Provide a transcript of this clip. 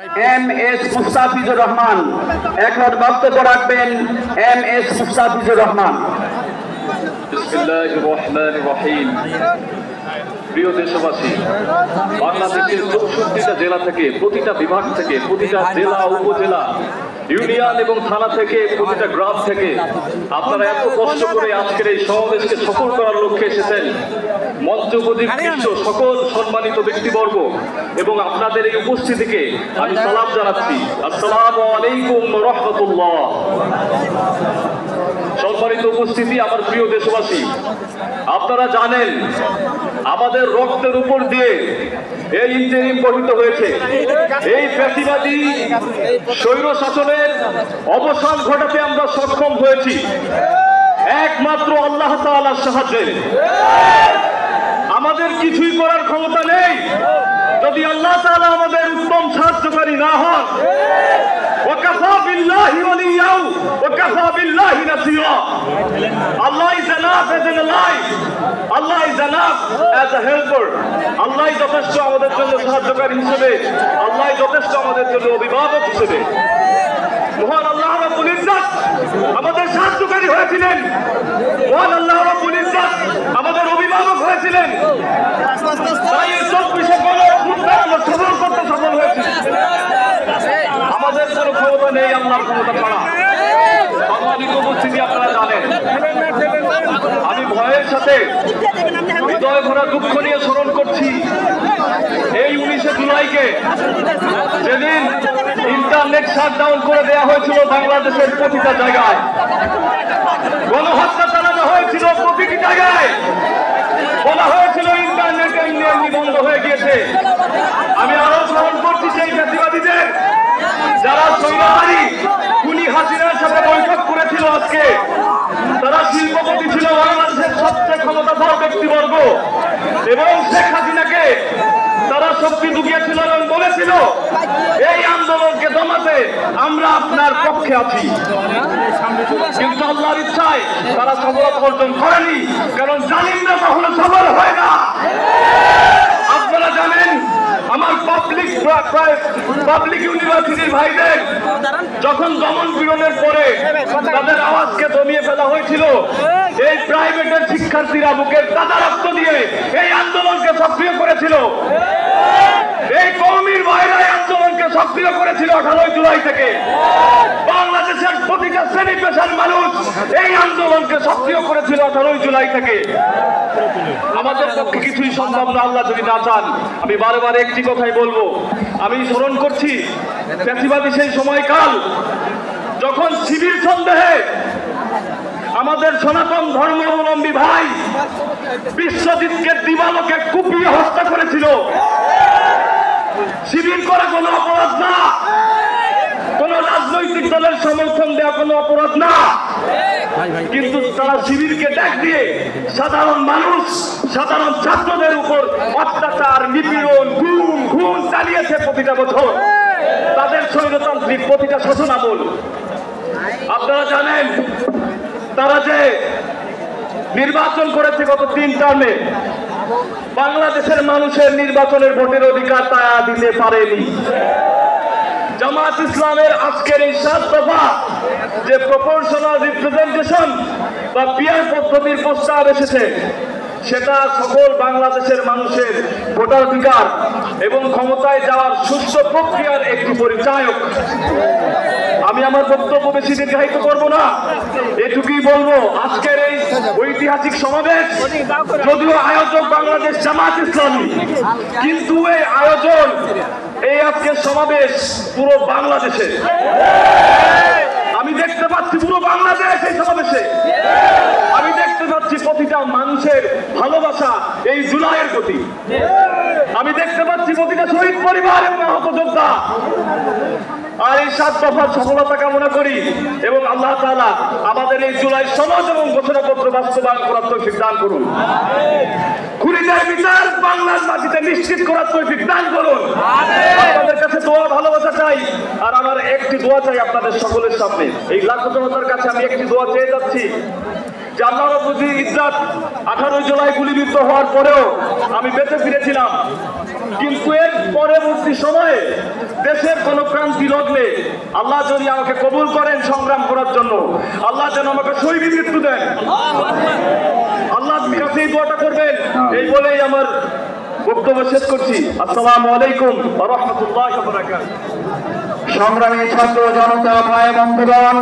M S. Mustafizur Rahman. এখন বক্তব্য রাখবেন এম.এস. মুস্তাফিজুর রহমান। বিসমিল্লাহির রহমানির রহিম। প্রিয় দেশবাসী, বাংলাদেশের 64টা জেলা থেকে, প্রতিটা বিভাগ থেকে, প্রতিটা জেলা উপজেলা ইউনিয়ন এবং থানা থেকে, প্রতিটা গ্রাম থেকে আপনারা এত কষ্ট করে আজকের এই সমাবেশকে সফল করার লক্ষ্যে এসেছেন। মঞ্চ উপস্থিত সকল সম্মানিত ব্যক্তিবর্গ এবং আপনাদের এই উপস্থিতিকে আমি সালাম জানাচ্ছি। আসসালামু আলাইকুম ওয়া রাহমাতুল্লাহ। সম্মানিত উপস্থিতি, আমার প্রিয় দেশবাসী, আপনারা জানেন আমাদের রক্তের উপর দিয়ে এই ইন্টারিম গঠিত হয়েছে। এই ফ্যাসিবাদী স্বৈর শাসনের অবসান ঘটাতে আমরা সক্ষম হয়েছি একমাত্র আল্লাহ তাআলার সাহায্যে। আমাদের কিছুই করার ক্ষমতা নেই যদি আল্লাহ তাআলা আমাদের উত্তম সাহায্যকারী না হন। ওয়াকাফা বিল্লাহি ওয়ালিয়া ওয়াকাফা বিল্লাহি নাসীরা। Allah is enough as an ally. Allah is enough as a helper. আল্লাহ যথেষ্ট আমাদের জন্য সাহায্যকারী হিসেবে, আল্লাহ যথেষ্ট আমাদের জন্য অভিভাবক হিসেবে। মহান আল্লাহ রাব্বুল ইজ্জত আমাদের সাহায্যকারী হয়েছিলেন, মহান আল্লাহ রাব্বুল ইজ্জত আমাদের অভিভাবক হয়েছিলেন। তাই এই 24 গণঅভ্যুত্থান আমরা সফল করতে সফল হয়েছি। আমাদের কোনো ক্ষমতা নেই আল্লাহর ক্ষমতা ছাড়া। সম্মানিত উপস্থিতি, আপনারা জানেন আমি ভয়ের সাথে হৃদয় ভরা দুঃখ নিয়ে স্মরণ করছি এই 19 জুলাইকে, যেদিন ইন্টারনেট শাটডাউন করে দেওয়া হয়েছিল বাংলাদেশের প্রতিটা জায়গায়, গণহত্যা চালানো হয়েছিল প্রতিটি জায়গায়, বলা হয়েছিল ইন্টারনেট এমনি বন্ধ হয়ে গিয়েছে। আমি আরো স্মরণ করছি সেই ফ্যাসিবাদীদের যারা সৈন্যবাহিনী খুনি হাসিনার সাথে বৈঠক করেছিল আজকে। তারা শিল্পপতি ছিল, বাংলাদেশের সবচেয়ে ক্ষমতাধর ব্যক্তিবর্গ, এবং শেখ হাসিনাকে তারা শক্তি জুগিয়েছিল এবং বলেছিল এই আন্দোলনকে দমাতে আমরা আপনার পক্ষে আছি। কিন্তু আল্লাহর ইচ্ছায় তারা সফলতা অর্জন করেনি, কারণ জালিমরা কখনো সফল হয় না। আপনারা জানেন আমার পাবলিক ইউনিভার্সিটির ভাইদের যখন দমন পীড়নের পরে তাদের আওয়াজকে দমিয়ে ফেলা হয়েছিল, এই প্রাইভেটের শিক্ষার্থীরা বুকের তাজা রক্ত দিয়ে এই আন্দোলনকে সক্রিয় করেছিল। এই কওমির ভাইরা এই আন্দোলনকে সক্রিয় করেছিল 18 জুলাই থেকে। বাংলাদেশের প্রতিটা শ্রেণী পেশার মানুষ এই আন্দোলনকে সক্রিয় করেছিল 18 জুলাই থেকে। আমাদের পক্ষে কিছুই সম্ভব না আল্লাহ যদি না চান। আমি বারে বারে একটি কথাই বলবো, আমি স্মরণ করছি ফ্যাসিবাদী সেই সময়কাল যখন শিবির সন্দেহে আমাদের সনাতন ধর্মাবলম্বী ভাই বিশ্বজিৎকে দিবালোকে কুপিয়ে হত্যা করেছিল। শিবির করা কোনো অপরাধ না, কোন রাজনৈতিক দলের সমর্থন দেওয়া কোনো অপরাধ না, কিন্তু তারা শিবিরকে ডাক দিয়ে সাধারণ মানুষ, সাধারণ ছাত্রদের উপর অত্যাচার, নিপীড়ন, খুন চালিয়েছে প্রতিটা বছর তাদের স্বৈরতান্ত্রিক প্রতিটা শাসনামল। আপনারা জানেন তারা যে নির্বাচন করেছে গত 3 টার্মে, বাংলাদেশের মানুষের নির্বাচনের ভোটের অধিকার তা দিতে পারেনি। জামাত ইসলামের আজকের এই 7 দফা যে প্রপোর্শনাল রিপ্রেজেন্টেশন বা পিয়ার পদ্ধতির প্রস্তাব এসেছে, সেটা সকল বাংলাদেশের মানুষের ভোটাধিকার এবং ক্ষমতায় যাওয়ার সুস্থ প্রক্রিয়ার একটি পরিচায়ক। আমি আমার বক্তব্য বেশি দীর্ঘায়িত করব না, এটুকুই বলবো আজকের এই ঐতিহাসিক সমাবেশ যদিও আয়োজক বাংলাদেশ জামাত ইসলামী, কিন্তু এই আয়োজন, এই আজকের সমাবেশ পুরো বাংলাদেশে। আমি দেখতে পাচ্ছি পুরো বাংলাদেশ এই সমাবেশে। আমি দেখতে পাচ্ছি প্রতিটা মানুষের ভালোবাসা এই জুলাইয়ের প্রতি। আমি দেখতে পাচ্ছি প্রতিটা শহীদ পরিবার এবং আহত যোদ্ধা। আর এই 7 দফার সফলতা কামনা করি এবং আল্লাহ তাআলা আমাদের এই জুলাই সনদ এবং ঘোষণাপত্র বাস্তবায়ন করার তৌফিক দান করুন। খুনিদের বিচার বাংলার মাটিতে নিশ্চিত করার তৌফিক দান করুন। আপনাদের কাছে দোয়া ভালোবাসা চাই, আর আমার একটি দোয়া চাই আপনাদের সকলের সামনে। এই লাখো জনতার কাছে আমি একটি দোয়া চেয়ে যাচ্ছি যে আল্লাহ রাব্বুল ইজ্জত 18 জুলাই গুলিবিদ্ধ হওয়ার পরেও আমি বেঁচে ফিরেছিলাম, কিন্তু এর পরবর্তী সময়ে দেশের কোন আল্লাহ যদি আমাকে কবুল করেন সংগ্রাম করার জন্য, আল্লাহ যেন আমাকে শহীদ মৃত্যু দেন। আল্লাহর কাছে এই দোয়াটা করবেন। এই বলেই আমার বক্তব্য শেষ করছি। আসসালামু আলাইকুম ওয়া রাহমাতুল্লাহি ওয়া বারাকাতুহু। সংগ্রামী ছাত্র জনতা ভাই বন্ধুগণ,